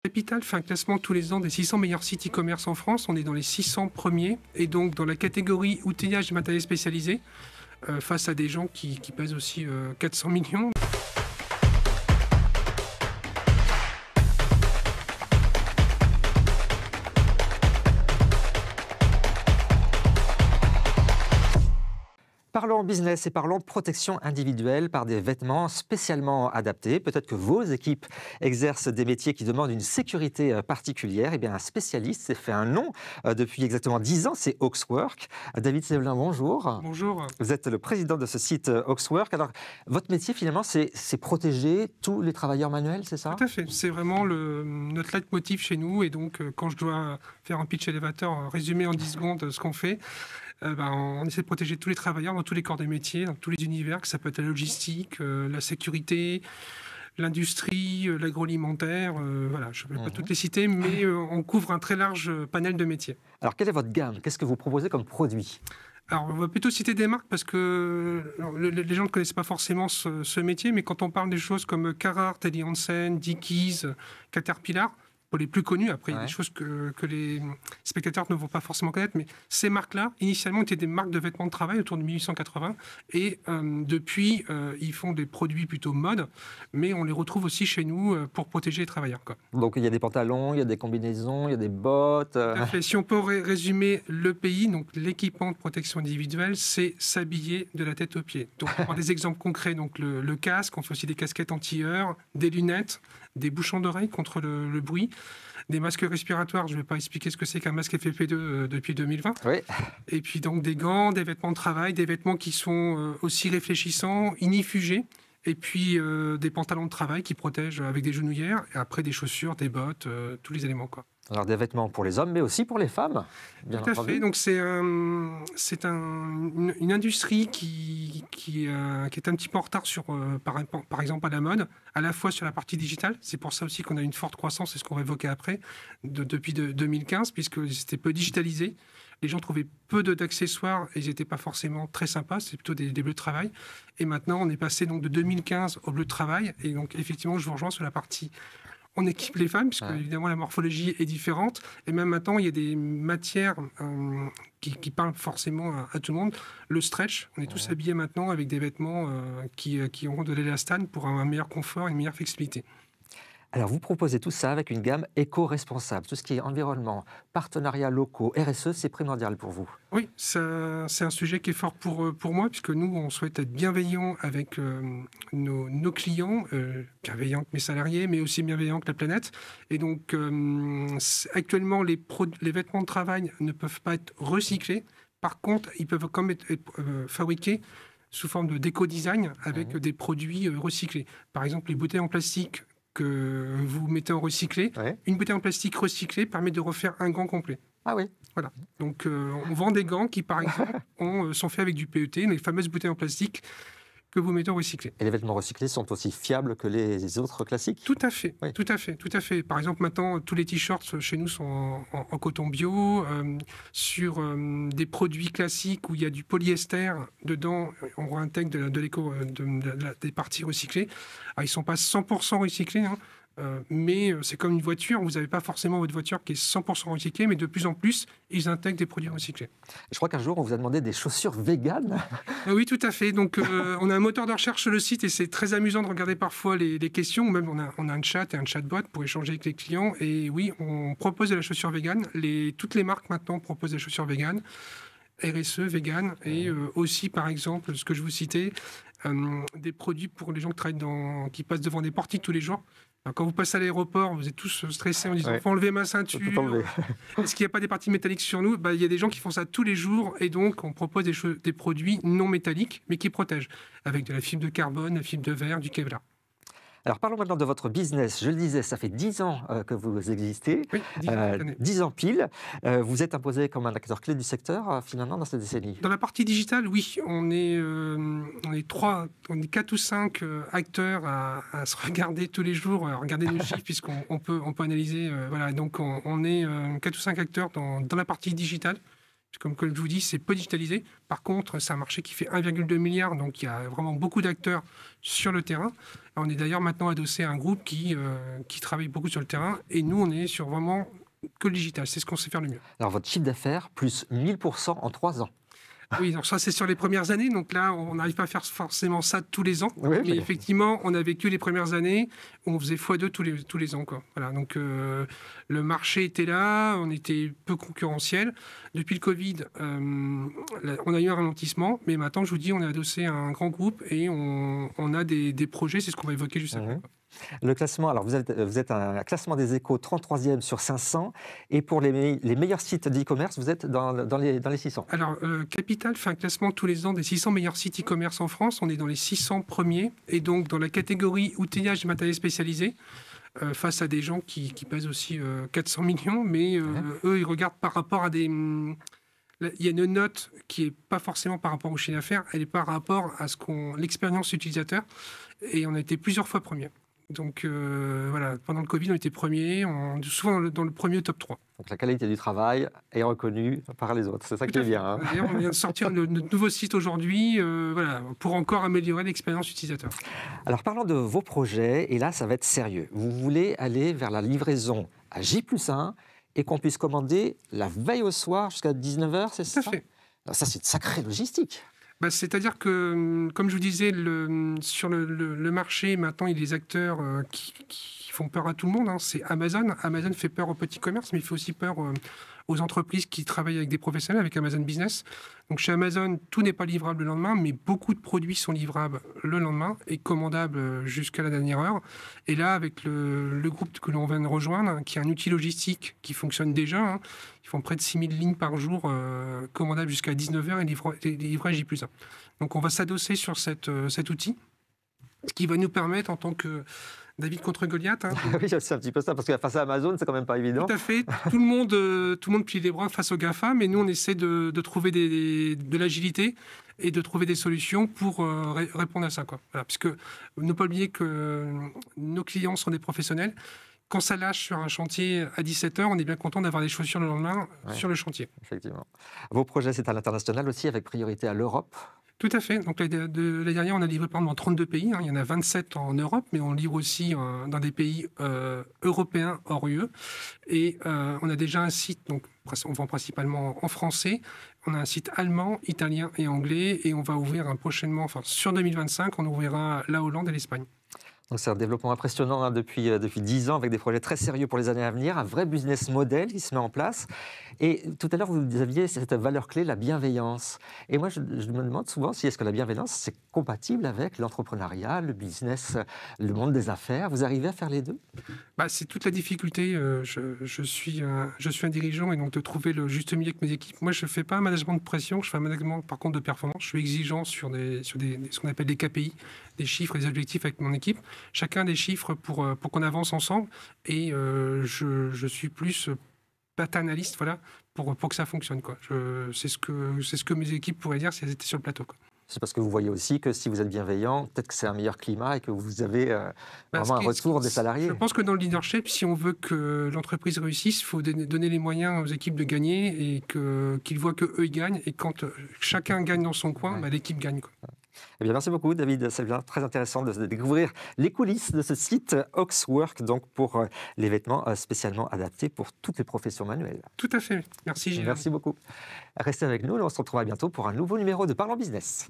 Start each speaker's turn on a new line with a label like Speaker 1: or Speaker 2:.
Speaker 1: Capital fait un classement tous les ans des 600 meilleurs sites e-commerce en France. On est dans les 600 premiers et donc dans la catégorie outillage et matériel spécialisé face à des gens qui pèsent aussi 400 millions.
Speaker 2: Parlons business et parlons protection individuelle par des vêtements spécialement adaptés. Peut-être que vos équipes exercent des métiers qui demandent une sécurité particulière. Eh bien, un spécialiste s'est fait un nom depuis exactement 10 ans, c'est Oxwork. David Sévelin, bonjour.
Speaker 1: Bonjour.
Speaker 2: Vous êtes le président de ce site Oxwork. Alors, votre métier, finalement, c'est protéger tous les travailleurs manuels, c'est ça?
Speaker 1: Tout à fait. C'est vraiment notre leitmotiv chez nous. Et donc, quand je dois faire un pitch élévateur, résumer en 10 secondes ce qu'on fait, on essaie de protéger tous les travailleurs dans tous les corps des métiers, dans tous les univers, que ça peut être la logistique, la sécurité, l'industrie, l'agroalimentaire. Voilà, je ne vais pas toutes les citer, mais on couvre un très large panel de métiers.
Speaker 2: Alors, quelle est votre gamme? Qu'est-ce que vous proposez comme produit?
Speaker 1: Alors, on va plutôt citer des marques parce que les gens ne connaissent pas forcément ce métier, mais quand on parle des choses comme Carhartt, Helly Hansen, Dickies, Caterpillar, pour les plus connus, après il y a des choses que les spectateurs ne vont pas forcément connaître, mais ces marques-là, initialement, étaient des marques de vêtements de travail autour de 1880, et depuis, ils font des produits plutôt mode, mais on les retrouve aussi chez nous pour protéger les travailleurs, quoi.
Speaker 2: Donc il y a des pantalons, il y a des combinaisons, il y a des bottes.
Speaker 1: Tout à fait. Si on peut résumer le pays, donc l'équipement de protection individuelle, c'est s'habiller de la tête aux pieds. Donc on prend des exemples concrets, donc le casque, on fait aussi des casquettes anti-heurts, des lunettes, des bouchons d'oreilles contre le bruit, des masques respiratoires. Je ne vais pas expliquer ce que c'est qu'un masque FFP2 depuis 2020.
Speaker 2: Oui.
Speaker 1: Et puis donc des gants, des vêtements de travail, des vêtements qui sont aussi réfléchissants, inifugés. Et puis des pantalons de travail qui protègent avec des genouillères. Et après des chaussures, des bottes, tous les éléments, quoi.
Speaker 2: Alors des vêtements pour les hommes, mais aussi pour les femmes, bien
Speaker 1: Tout à
Speaker 2: entendu.
Speaker 1: fait. Donc c'est une industrie qui est un petit peu en retard sur, par exemple, à la mode, à la fois sur la partie digitale. C'est pour ça aussi qu'on a une forte croissance, c'est ce qu'on va évoquer après, depuis 2015, puisque c'était peu digitalisé. Les gens trouvaient peu d'accessoires et ils n'étaient pas forcément très sympas, c'est plutôt des bleus de travail. Et maintenant, on est passé donc de 2015 au bleu de travail. Et donc, effectivement, je vous rejoins sur la partie on équipe les femmes, puisque évidemment la morphologie est différente. Et même maintenant, il y a des matières qui parlent forcément à tout le monde. Le stretch, on est tous habillés maintenant avec des vêtements qui ont de l'élastane pour un meilleur confort et une meilleure flexibilité.
Speaker 2: Alors, vous proposez tout ça avec une gamme éco-responsable. Tout ce qui est environnement, partenariats locaux, RSE, c'est primordial pour vous.
Speaker 1: Oui, c'est un sujet qui est fort pour moi, puisque nous, on souhaite être bienveillants avec nos clients, bienveillants que mes salariés, mais aussi bienveillants que la planète. Et donc, actuellement, les vêtements de travail ne peuvent pas être recyclés. Par contre, ils peuvent quand même être fabriqués sous forme d'éco-design avec des produits recyclés. Par exemple, les bouteilles en plastique que vous mettez en recyclé, une bouteille en plastique recyclée permet de refaire un gant complet.
Speaker 2: Ah oui.
Speaker 1: Voilà. Donc, on vend des gants qui, par exemple, sont faits avec du PET, les fameuses bouteilles en plastique que vous mettez en recyclé.
Speaker 2: Et les vêtements recyclés sont aussi fiables que les autres classiques?
Speaker 1: Tout à fait, oui. Tout à fait, tout à fait. Par exemple, maintenant, tous les t-shirts chez nous sont en coton bio, sur des produits classiques où il y a du polyester dedans, on réintègre des parties recyclées. Alors, ils ne sont pas 100% recyclés, hein. Mais c'est comme une voiture, vous n'avez pas forcément votre voiture qui est 100% recyclée, mais de plus en plus, ils intègrent des produits recyclés.
Speaker 2: Je crois qu'un jour, on vous a demandé des chaussures véganes.
Speaker 1: Oui, tout à fait. Donc, on a un moteur de recherche sur le site et c'est très amusant de regarder parfois les questions. Même, on a un chat et un chatbot pour échanger avec les clients. Et oui, on propose de la chaussure végane. Toutes les marques maintenant proposent des chaussures véganes. RSE, vegan, et aussi, par exemple, ce que je vous citais, des produits pour les gens qui passent devant des portiques tous les jours. Alors, quand vous passez à l'aéroport, vous êtes tous stressés en disant « faut enlever ma ceinture, est-ce qu'il n'y a pas des parties métalliques sur nous ?» Il y a des gens qui font ça tous les jours, et donc on propose des produits non métalliques, mais qui protègent, avec de la fibre de carbone, la fibre de verre, du Kevlar.
Speaker 2: Alors parlons maintenant de votre business. Je le disais, ça fait 10 ans que vous existez,
Speaker 1: oui,
Speaker 2: 10 ans pile. Vous êtes imposé comme un acteur clé du secteur finalement dans cette décennie.
Speaker 1: Dans la partie digitale, oui, on est 4 ou 5 acteurs à se regarder tous les jours, à regarder nos chiffres puisqu'on peut analyser. Voilà, donc on est 4 ou 5 acteurs dans la partie digitale, Comme je vous dis, c'est peu digitalisé. Par contre, c'est un marché qui fait 1,2 milliard, donc il y a vraiment beaucoup d'acteurs sur le terrain. On est d'ailleurs maintenant adossé à un groupe qui travaille beaucoup sur le terrain, et nous, on est sur vraiment que le digital. C'est ce qu'on sait faire le mieux.
Speaker 2: Alors, votre chiffre d'affaires, plus 1000% en 3 ans.
Speaker 1: Oui, donc ça c'est sur les premières années, donc là on n'arrive pas à faire forcément ça tous les ans,
Speaker 2: Oui,
Speaker 1: mais effectivement on a vécu les premières années où on faisait x2 tous les ans, quoi. Voilà, donc le marché était là, on était peu concurrentiel. Depuis le Covid, on a eu un ralentissement, mais maintenant je vous dis on est adossé à un grand groupe et on a des projets, c'est ce qu'on va évoquer juste après.
Speaker 2: Le classement, alors vous êtes un classement des Échos 33e sur 500, et pour les meilleurs sites d'e-commerce, vous êtes dans les 600.
Speaker 1: Alors, Capital fait un classement tous les ans des 600 meilleurs sites e-commerce en France. On est dans les 600 premiers, et donc dans la catégorie outillage et matériel spécialisé, face à des gens qui pèsent aussi 400 millions, mais eux, ils regardent par rapport à des... Il y a une note qui n'est pas forcément par rapport au chiffre d'affaires, elle est par rapport à l'expérience utilisateur, et on a été plusieurs fois premiers. Donc voilà, pendant le Covid, on était premiers, souvent dans le premier top 3.
Speaker 2: Donc la qualité du travail est reconnue par les autres, c'est ça qui est bien. Hein.
Speaker 1: D'ailleurs, on vient de sortir notre nouveau site aujourd'hui voilà, pour encore améliorer l'expérience utilisateur.
Speaker 2: Alors parlons de vos projets, et là ça va être sérieux. Vous voulez aller vers la livraison à J+1 et qu'on puisse commander la veille au soir jusqu'à 19h, c'est ça?
Speaker 1: Tout à fait.
Speaker 2: Alors ça, c'est une sacrée logistique.
Speaker 1: C'est-à-dire que, comme je vous disais, sur le marché, maintenant, il y a des acteurs qui font peur à tout le monde. Hein. C'est Amazon. Amazon fait peur au petit commerce, mais il fait aussi peur aux entreprises qui travaillent avec des professionnels, avec Amazon Business. Donc chez Amazon, tout n'est pas livrable le lendemain, mais beaucoup de produits sont livrables le lendemain et commandables jusqu'à la dernière heure. Et là, avec le groupe que l'on vient de rejoindre, hein, qui est un outil logistique qui fonctionne déjà, hein, ils font près de 6000 lignes par jour commandables jusqu'à 19h et livrées J+1. Donc on va s'adosser sur cet outil, ce qui va nous permettre, en tant que David contre Goliath. Hein,
Speaker 2: oui, c'est un petit peu ça, parce que face à Amazon, c'est quand même pas évident.
Speaker 1: Tout à fait. Tout le monde plie les bras face aux GAFA, mais nous, on essaie de trouver de l'agilité et de trouver des solutions pour répondre à ça, quoi. Voilà, parce que ne pas oublier que nos clients sont des professionnels. Quand ça lâche sur un chantier à 17h, on est bien content d'avoir des chaussures le lendemain sur le chantier.
Speaker 2: Effectivement. Vos projets, c'est à l'international aussi, avec priorité à l'Europe?
Speaker 1: Tout à fait. Donc l'année dernière, on a livré par exemple dans 32 pays. Hein. Il y en a 27 en Europe, mais on livre aussi dans des pays européens hors UE. Et on a déjà un site, donc on vend principalement en français. On a un site allemand, italien et anglais. Et on va ouvrir prochainement, enfin sur 2025, on ouvrira la Hollande et l'Espagne.
Speaker 2: Donc c'est un développement impressionnant hein, depuis 10 ans, avec des projets très sérieux pour les années à venir, un vrai business model qui se met en place. Et tout à l'heure, vous aviez cette valeur clé, la bienveillance. Et moi, je me demande souvent si est-ce que la bienveillance, c'est compatible avec l'entrepreneuriat, le business, le monde des affaires. Vous arrivez à faire les deux?
Speaker 1: C'est toute la difficulté. Je suis un dirigeant, et donc de trouver le juste milieu avec mes équipes. Moi, je ne fais pas un management de pression, je fais un management par contre de performance. Je suis exigeant sur ce qu'on appelle des KPI, des chiffres et des objectifs avec mon équipe. Chacun des chiffres pour qu'on avance ensemble. Et je suis plus paternaliste, voilà, pour que ça fonctionne, quoi. C'est ce que mes équipes pourraient dire si elles étaient sur le plateau, quoi.
Speaker 2: C'est parce que vous voyez aussi que si vous êtes bienveillant, peut-être que c'est un meilleur climat et que vous avez vraiment un retour des salariés.
Speaker 1: Je pense que dans le leadership, si on veut que l'entreprise réussisse, il faut donner les moyens aux équipes de gagner et qu'ils voient qu'eux, ils gagnent. Et quand chacun gagne dans son coin, l'équipe gagne, quoi.
Speaker 2: Eh bien, merci beaucoup, David. C'est bien très intéressant de découvrir les coulisses de ce site Oxwork, donc pour les vêtements spécialement adaptés pour toutes les professions manuelles.
Speaker 1: Tout à fait. Merci, Gilles.
Speaker 2: Merci beaucoup. Restez avec nous. On se retrouvera bientôt pour un nouveau numéro de Parlons Business.